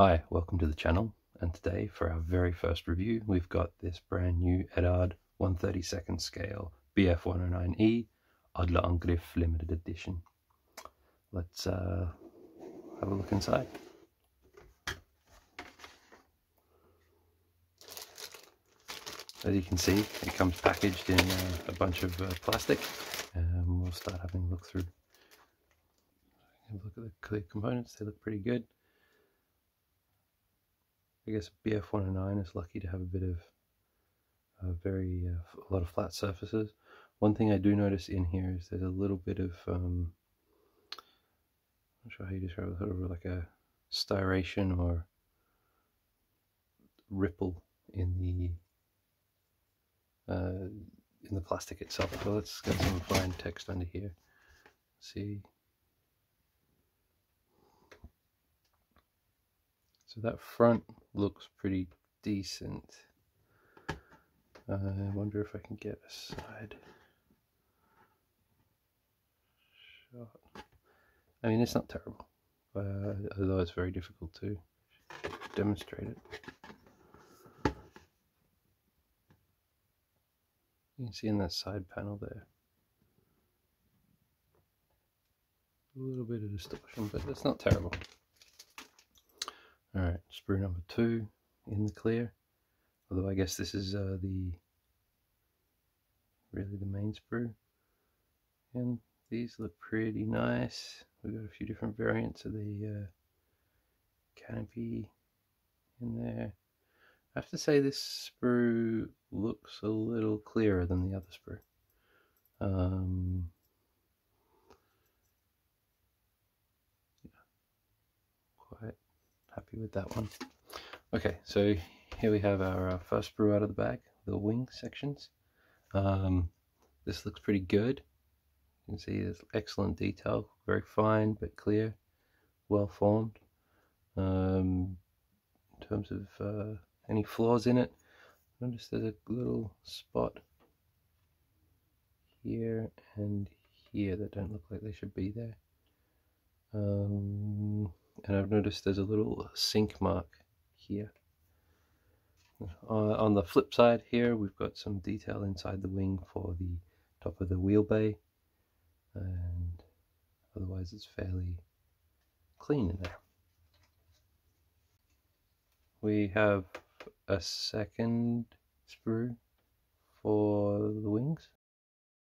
Hi, welcome to the channel, and today for our very first review we've got this brand new Eduard 1/32 scale Bf109 Adlerangriff limited edition. Let's have a look inside. As you can see, it comes packaged in a bunch of plastic. We'll start having a look through. Have a look at the clear components, they look pretty good. I guess Bf109 is lucky to have a bit of a lot of flat surfaces. One thing I do notice in here is there's a little bit of I'm not sure how you describe it, sort of like a styration or ripple in the plastic itself. So let's get some fine text under here. See, so that front looks pretty decent. I wonder if I can get a side shot. I mean, it's not terrible, although it's very difficult to demonstrate it. You can see in that side panel there a little bit of distortion, but it's not terrible. Alright, sprue number 2 in the clear, although I guess this is really the main sprue, and these look pretty nice. We've got a few different variants of the canopy in there. I have to say this sprue looks a little clearer than the other sprue. Yeah, quite happy with that one. Okay, so here we have our first sprue out of the bag, the wing sections. This looks pretty good. You can see there's excellent detail, very fine but clear, well formed. In terms of any flaws in it, notice there's a little spot here and here that don't look like they should be there. And I've noticed there's a little sink mark here. On the flip side here, we've got some detail inside the wing for the top of the wheel bay, and otherwise it's fairly clean in there. We have a second sprue for the wings.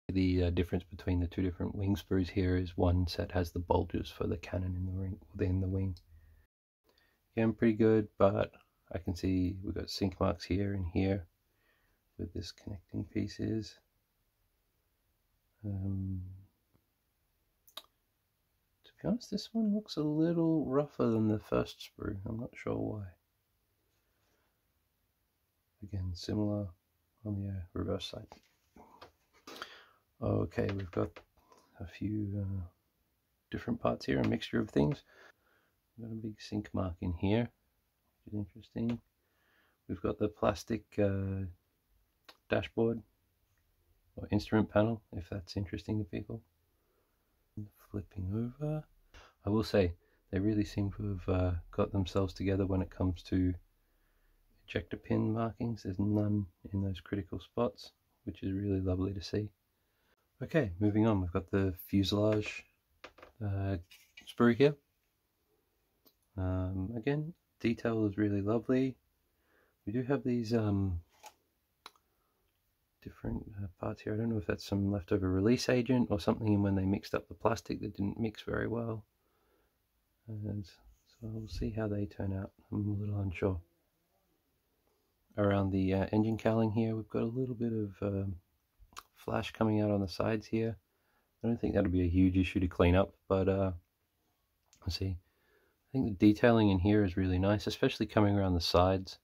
The difference between the two different wing sprues here is one set has the bulges for the cannon within the wing. Again, pretty good, but I can see we've got sink marks here and here with this connecting pieces. To be honest, this one looks a little rougher than the first sprue. I'm not sure why. Again, similar on the reverse side. Okay, we've got a few different parts here, a mixture of things. We've got a big sink mark in here, which is interesting. We've got the plastic dashboard or instrument panel, if that's interesting to people. Flipping over, I will say they really seem to have got themselves together when it comes to ejector pin markings. There's none in those critical spots, which is really lovely to see. Okay, moving on, we've got the fuselage sprue here. Again, detail is really lovely. We do have these different parts here. I don't know if that's some leftover release agent or something when they mixed up the plastic that didn't mix very well. And so we'll see how they turn out. I'm a little unsure. Around the engine cowling here, we've got a little bit of flash coming out on the sides here. I don't think that'll be a huge issue to clean up, but let's see. I think the detailing in here is really nice, especially coming around the sides.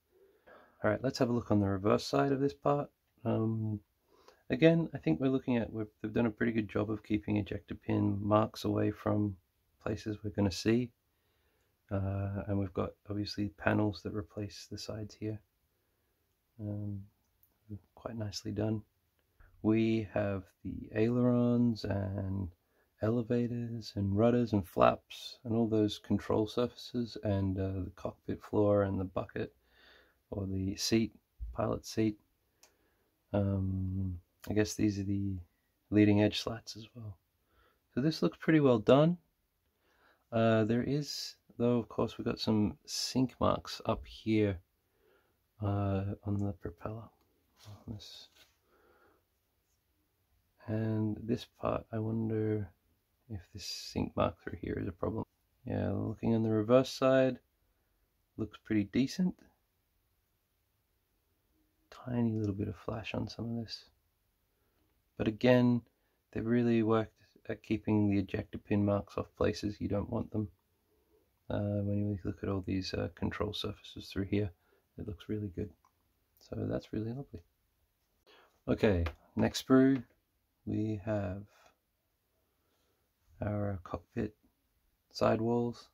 Alright, let's have a look on the reverse side of this part. Again, I think we're looking at, they've done a pretty good job of keeping ejector pin marks away from places we're going to see. And we've got obviously panels that replace the sides here. Quite nicely done. We have the ailerons and elevators and rudders and flaps and all those control surfaces, and the cockpit floor and the bucket or the seat, pilot seat. I guess these are the leading edge slats as well. So this looks pretty well done. There is, though, of course, we've got some sink marks up here on the propeller. And this part, I wonder if this sink mark through here is a problem. Yeah, looking on the reverse side, looks pretty decent. Tiny little bit of flash on some of this. But again, they've really worked at keeping the ejector pin marks off places you don't want them. When you look at all these control surfaces through here, it looks really good. So that's really lovely. Okay, next sprue, we have our cockpit sidewalls,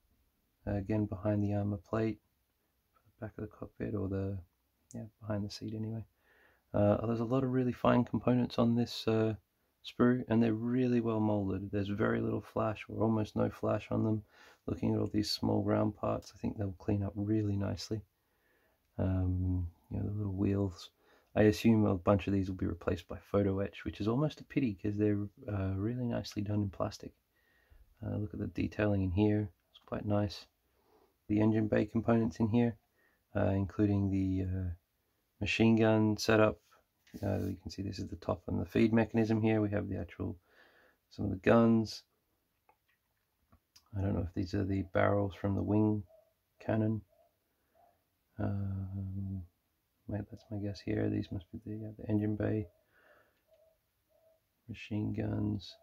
again behind the armor plate, back of the cockpit, or behind the seat anyway. There's a lot of really fine components on this sprue, and they're really well molded. There's very little flash, or almost no flash on them. Looking at all these small round parts, I think they'll clean up really nicely. You know, the little wheels. I assume a bunch of these will be replaced by photo etch, which is almost a pity because they're really nicely done in plastic. Look at the detailing in here, it's quite nice. The engine bay components in here, including the machine gun setup. You can see this is the top and the feed mechanism here. We have the actual, some of the guns. I don't know if these are the barrels from the wing cannon. That's my guess here. These must be the engine bay. Machine guns.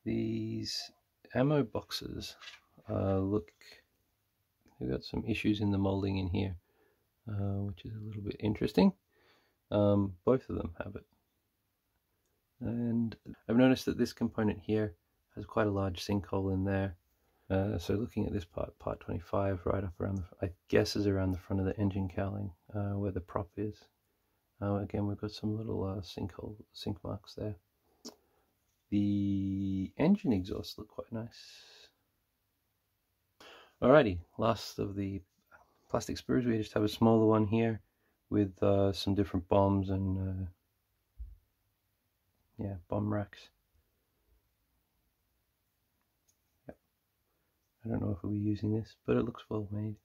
These ammo boxes look, they've got some issues in the molding in here, which is a little bit interesting. Both of them have it. And I've noticed that this component here has quite a large sinkhole in there. So looking at this part 25, right up around I guess is around the front of the engine cowling, where the prop is. Again, we've got some little sink marks there. The engine exhausts look quite nice. Alrighty, last of the plastic sprues. We just have a smaller one here with some different bombs and bomb racks. I don't know if we'll be using this, but it looks well made.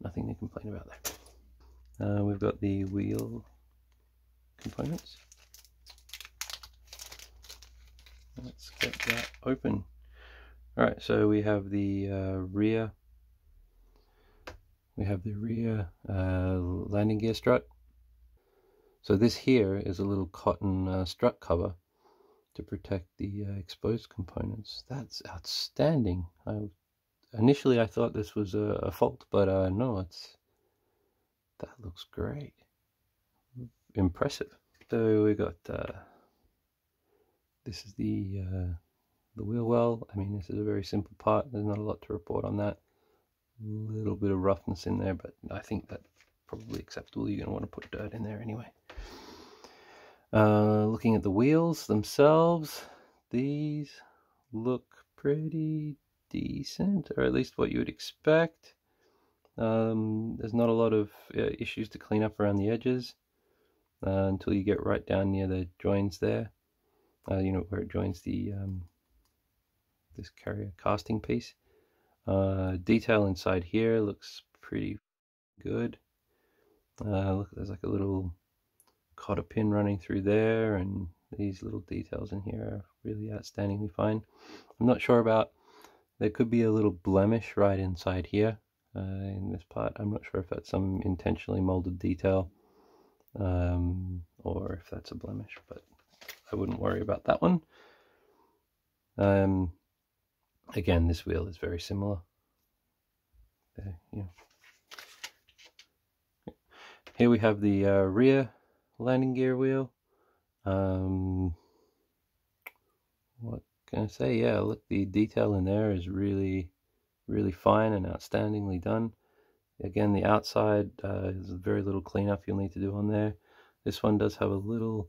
Nothing to complain about there. We've got the wheel components. Let's get that open. Alright, so we have the rear. We have the rear landing gear strut. So this here is a little cotton strut cover to protect the exposed components. That's outstanding. Initially I thought this was a fault, but no, that looks great. Impressive. So we got this is the wheel well. I mean, this is a very simple part. There's not a lot to report on that. A little bit of roughness in there, but I think that's probably acceptable. You're going to want to put dirt in there anyway. Looking at the wheels themselves, these look pretty decent, or at least what you would expect. There's not a lot of issues to clean up around the edges until you get right down near the joins there. You know, where it joins the this carrier casting piece. Detail inside here looks pretty good. Look, there's like a little cotter pin running through there, and these little details in here are really outstandingly fine. I'm not sure about, there could be a little blemish right inside here in this part. I'm not sure if that's some intentionally molded detail or if that's a blemish, but I wouldn't worry about that one. Again, this wheel is very similar. Here we have the rear landing gear wheel. What can I say? Yeah, look, the detail in there is really fine and outstandingly done. Again, the outside there's very little cleanup you'll need to do on there. This one does have a little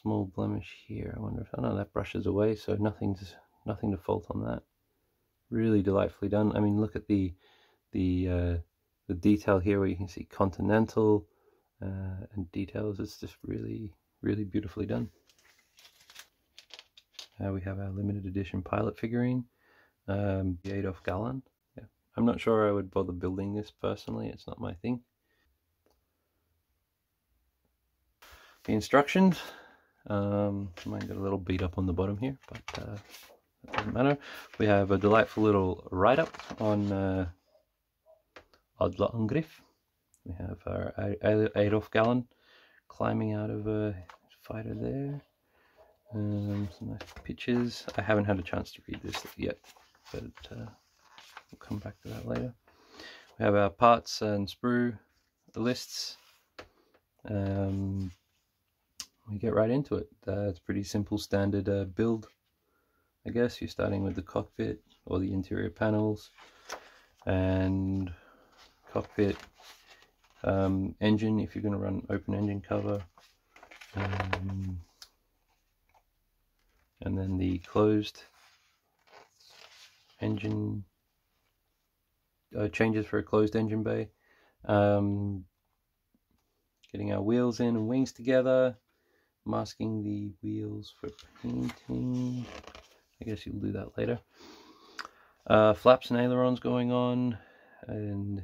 small blemish here. I wonder if, oh no, that brushes away, so nothing to fault on that. Really delightfully done. I mean, look at the detail here where you can see continental and details. It's just really beautifully done. We have our limited edition pilot figurine, the Adolf Galland. Yeah, I'm not sure I would bother building this personally. It's not my thing. The instructions, mine got a little beat up on the bottom here, but that doesn't matter. We have a delightful little write-up on Adlerangriff. We have our Adolf Galland climbing out of a fighter there. Some nice pictures. I haven't had a chance to read this yet, but we'll come back to that later. We have our parts and sprue lists. We get right into it. It's pretty simple standard build, I guess. You're starting with the cockpit or the interior panels and cockpit, engine if you're going to run open engine cover, and then the closed engine, changes for a closed engine bay, getting our wheels in and wings together, masking the wheels for painting. I guess you'll do that later. Flaps and ailerons going on, and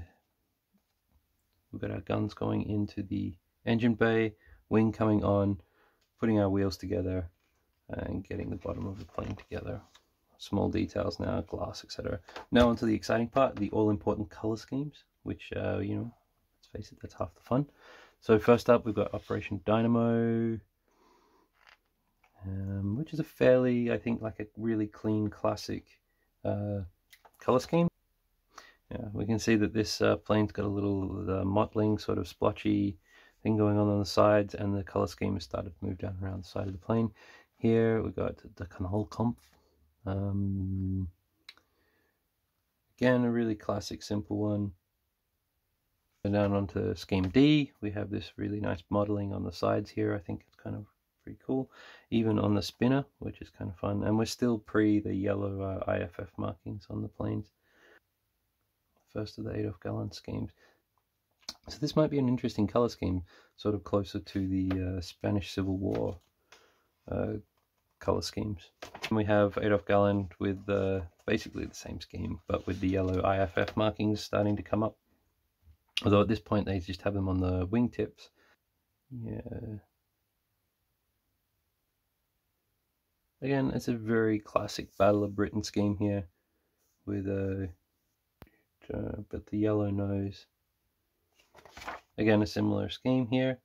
we've got our guns going into the engine bay, wing coming on, putting our wheels together and getting the bottom of the plane together. Small details now, glass, etc. Now onto the exciting part, the all-important color schemes, which, you know, let's face it, that's half the fun. So first up, we've got Operation Dynamo, which is a fairly, I think, like a really clean, classic color scheme. Yeah, we can see that this plane's got a little mottling, sort of splotchy thing going on the sides, and the color scheme has started to move down around the side of the plane. Here we've got the Kanalkampf. Again, a really classic, simple one. And down onto Scheme D, we have this really nice modeling on the sides here. I think it's kind of pretty cool. Even on the spinner, which is kind of fun. And we're still pre the yellow IFF markings on the planes. First of the Adolf Galland schemes. So this might be an interesting color scheme, sort of closer to the Spanish Civil War color schemes. And we have Adolf Galland with basically the same scheme, but with the yellow IFF markings starting to come up. Although at this point they just have them on the wingtips. Yeah. Again, it's a very classic Battle of Britain scheme here, with but the yellow nose. Again, a similar scheme here,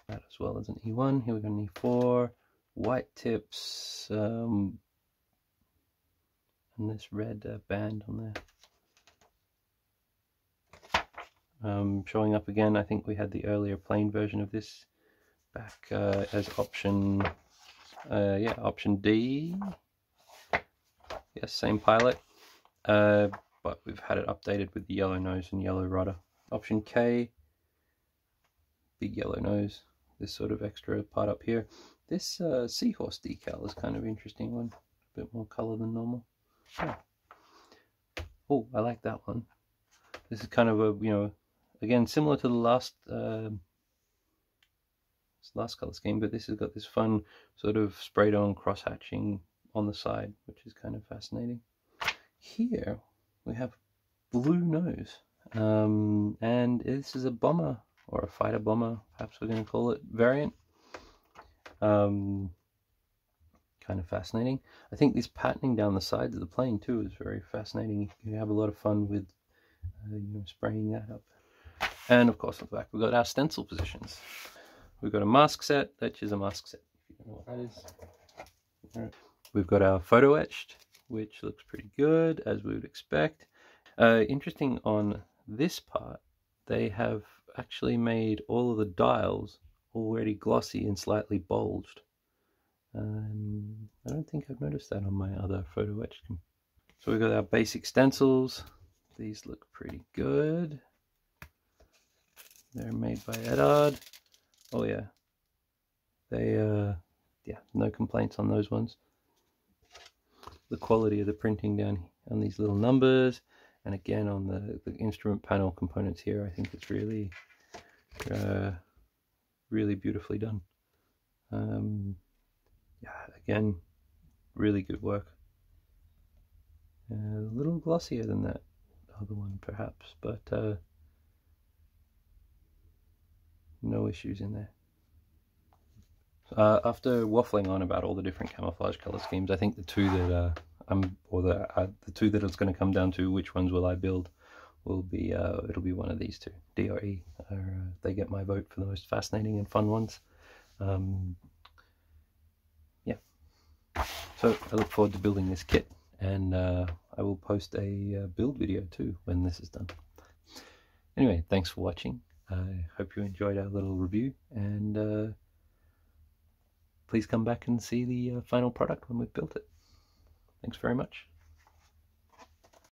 that as well as an E1. Here we've got an E4, white tips, and this red band on there. Showing up again, I think we had the earlier plane version of this back as option, yeah, option D. Yes, same pilot, but we've had it updated with the yellow nose and yellow rudder. Option K, big yellow nose, this sort of extra part up here. This seahorse decal is kind of interesting one, a bit more color than normal. Oh, I like that one. This is kind of a, you know, again, similar to the last color scheme, but this has got this fun sort of sprayed on cross hatching on the side, which is kind of fascinating. Here we have blue nose, and this is a bomber, or a fighter bomber, perhaps we're going to call it, variant. Kind of fascinating. I think this patterning down the sides of the plane too is very fascinating. You have a lot of fun with you know, spraying that up. And of course on the back we've got our stencil positions. We've got a mask set, which is a mask set, if you don't know what that is. Right. We've got our photo etched, which looks pretty good, as we would expect. Interesting on this part, they have actually made all of the dials already glossy and slightly bulged. I don't think I've noticed that on my other photo etched. So we've got our basic stencils. These look pretty good. They're made by Eduard. Oh yeah, they yeah, no complaints on those ones. The quality of the printing down on these little numbers, and again on the instrument panel components here, I think it's really really beautifully done. Yeah, again, really good work. A little glossier than that other one perhaps, but no issues in there. After waffling on about all the different camouflage color schemes, I think the two that the two that it's going to come down to, which ones will I build, will be it'll be one of these two, D or E. They get my vote for the most fascinating and fun ones. Yeah, so I look forward to building this kit, and I will post a build video too when this is done. Anyway, thanks for watching. I hope you enjoyed our little review, and please come back and see the final product when we've built it. Thanks very much.